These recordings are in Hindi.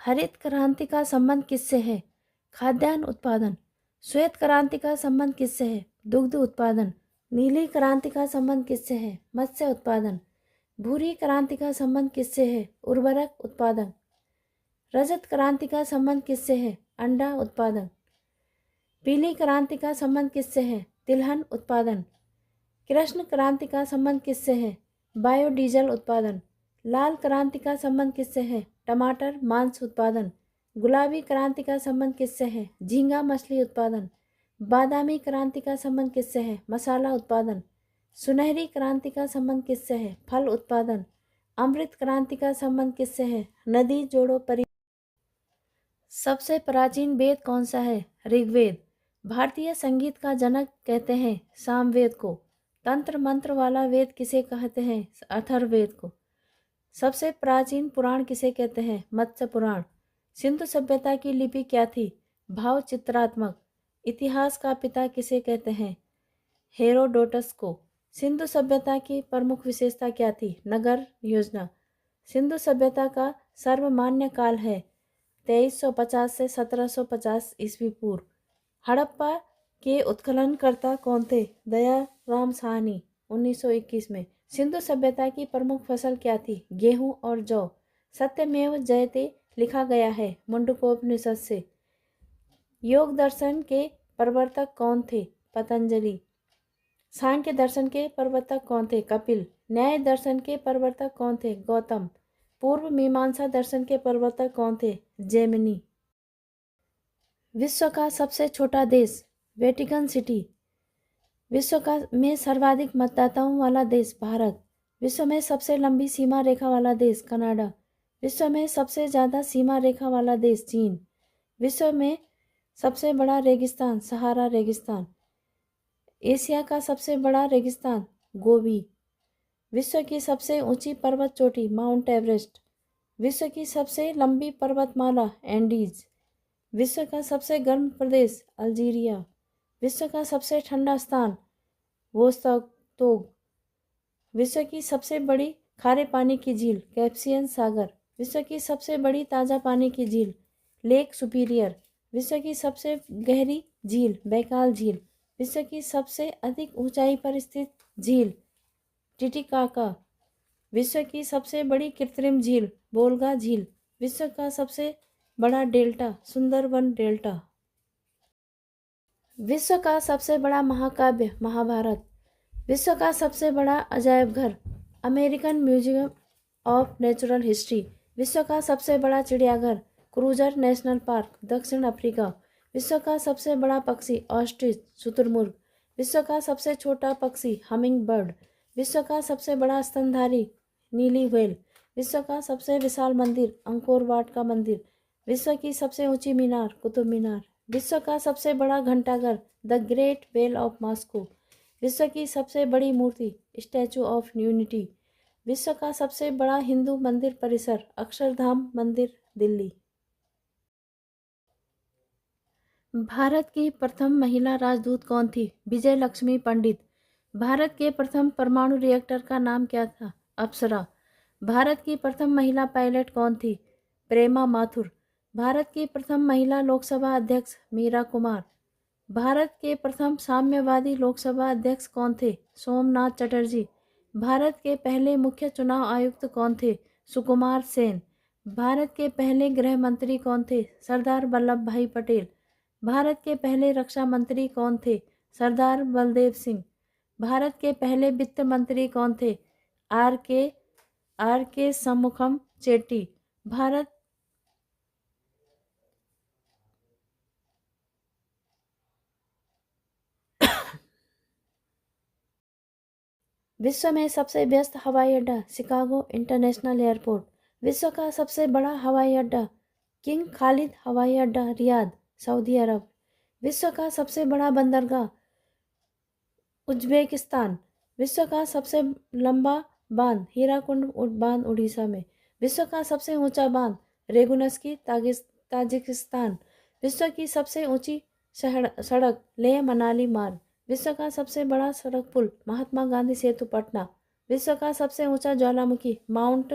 हरित क्रांति का संबंध किससे है? खाद्यान्न उत्पादन। श्वेत क्रांति का संबंध किससे है? दुग्ध उत्पादन। नीली क्रांति का संबंध किससे है? मत्स्य उत्पादन। भूरी क्रांति का संबंध किससे है? उर्वरक उत्पादन। रजत क्रांति का संबंध किससे है? अंडा उत्पादन। पीली क्रांति का संबंध किससे है? तिलहन उत्पादन। कृष्ण क्रांति का संबंध किससे है? बायोडीजल उत्पादन। लाल क्रांति का संबंध किससे है? टमाटर मांस उत्पादन। गुलाबी क्रांति का संबंध किससे है? झींगा मछली उत्पादन। बादामी क्रांति का संबंध किससे है? मसाला उत्पादन। सुनहरी क्रांति का संबंध किससे है? फल उत्पादन। अमृत क्रांति का संबंध किससे है? नदी जोड़ो परि। सबसे प्राचीन वेद कौन सा है? ऋग्वेद। भारतीय संगीत का जनक कहते हैं सामवेद को। तंत्र मंत्र वाला वेद किसे कहते हैं? अथर्ववेद को। सबसे प्राचीन पुराण किसे कहते हैं? मत्स्य पुराण। सिंधु सभ्यता की लिपि क्या थी? भाव चित्रात्मक। इतिहास का पिता किसे कहते हैं? हेरोडोटस को। सिंधु सभ्यता की प्रमुख विशेषता क्या थी? नगर योजना। सिंधु सभ्यता का सर्वमान्य काल है 2350 से 1750 ईस्वी पूर्व। हड़प्पा के उत्खननकर्ता कौन थे? दयाराम साहनी 1921 में। सिंधु सभ्यता की प्रमुख फसल क्या थी? गेहूं और जौ। सत्यमेव जयते लिखा गया है मुंडकोपनिषद से। योग दर्शन के प्रवर्तक कौन थे? पतंजलि। सांख्य दर्शन के प्रवर्तक कौन थे? कपिल। न्याय दर्शन के प्रवर्तक कौन थे? गौतम। पूर्व मीमांसा दर्शन के प्रवर्तक कौन थे? जैमिनी। विश्व का सबसे छोटा देश? Vatican city. विश्व का में सर्वाधिक मतदाताओं वाला देश? भारत। विश्व में सबसे लंबी सीमा रेखा वाला देश? कनाडा। विश्व में सबसे ज़्यादा सीमा रेखा वाला देश? चीन। विश्व में सबसे बड़ा रेगिस्तान? सहारा रेगिस्तान। एशिया का सबसे बड़ा रेगिस्तान? गोबी। विश्व की सबसे ऊंची पर्वत चोटी? Mount Everest. विश्व की सबसे लंबी पर्वतमाला? एंडीज। विश्व का सबसे गर्म प्रदेश? अल्जीरिया। विश्व का सबसे ठंडा स्थान? वोस्तोक। विश्व की सबसे बड़ी खारे पानी की झील? कैस्पियन सागर। विश्व की सबसे बड़ी ताज़ा पानी की झील? Lake superior. विश्व की सबसे गहरी झील? बैकाल झील। विश्व की सबसे अधिक ऊंचाई पर स्थित झील? टिटिकाका। विश्व की सबसे बड़ी कृत्रिम झील? बोल्गा झील। विश्व का सबसे बड़ा डेल्टा? सुंदरबन डेल्टा। विश्व का सबसे बड़ा महाकाव्य? महाभारत। विश्व का सबसे बड़ा अजायब घर? American museum of natural history. विश्व का सबसे बड़ा चिड़ियाघर? क्रूजर नेशनल पार्क, दक्षिण अफ्रीका। विश्व का सबसे बड़ा पक्षी? ऑस्ट्रिच, शुतुरमुर्ग। विश्व का सबसे छोटा पक्षी? Humming bird. विश्व का सबसे बड़ा स्तनधारी? नीली व्हेल। विश्व का सबसे विशाल मंदिर? अंकोर वाट का मंदिर। विश्व की सबसे ऊंची मीनार? कुतुब मीनार। विश्व का सबसे बड़ा घंटाघर? The great bell of Moscow. विश्व की सबसे बड़ी मूर्ति? Statue of unity. विश्व का सबसे बड़ा हिंदू मंदिर परिसर? अक्षरधाम मंदिर, दिल्ली। भारत की प्रथम महिला राजदूत कौन थी? विजय लक्ष्मी पंडित। भारत के प्रथम परमाणु रिएक्टर का नाम क्या था? अप्सरा। भारत की प्रथम महिला पायलट कौन थी? प्रेमा माथुर। भारत की प्रथम महिला लोकसभा अध्यक्ष? मीरा कुमार। भारत के प्रथम साम्यवादी लोकसभा अध्यक्ष कौन थे? सोमनाथ चटर्जी। भारत के पहले मुख्य चुनाव आयुक्त कौन थे? सुकुमार सेन। भारत के पहले गृह मंत्री कौन थे? सरदार वल्लभ भाई पटेल। भारत के पहले रक्षा मंत्री कौन थे? सरदार बलदेव सिंह। भारत के पहले वित्त मंत्री कौन थे? आर के शमुखम चेट्टी। भारत विश्व में सबसे व्यस्त हवाई अड्डा? Chicago international airport. विश्व का सबसे बड़ा हवाई अड्डा? किंग खालिद हवाई अड्डा, रियाद, सऊदी अरब। विश्व का सबसे बड़ा बंदरगाह? उज्बेकिस्तान। विश्व का सबसे लंबा बांध? हीराकुंड बांध, उड़ीसा में। विश्व का सबसे ऊंचा बांध? रेगुनस्की, ताजिकिस्तान। विश्व की सबसे ऊंची सड़क? लेह मनाली मार्ग। विश्व का सबसे बड़ा सड़क पुल? महात्मा गांधी सेतु, पटना। विश्व का सबसे ऊंचा ज्वालामुखी? Mount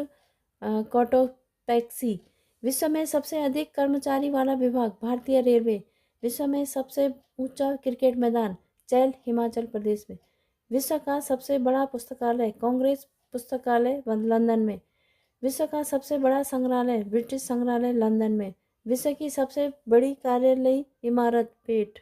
Cotopaxi. विश्व में सबसे अधिक कर्मचारी वाला विभाग भारतीय रेलवे। विश्व में सबसे ऊंचा क्रिकेट मैदान चैल, हिमाचल प्रदेश में। विश्व का सबसे बड़ा पुस्तकालय कांग्रेस पुस्तकालय लंदन में। विश्व का सबसे बड़ा संग्रहालय ब्रिटिश संग्रहालय लंदन में। विश्व की सबसे बड़ी कार्यालयीय इमारत पेट।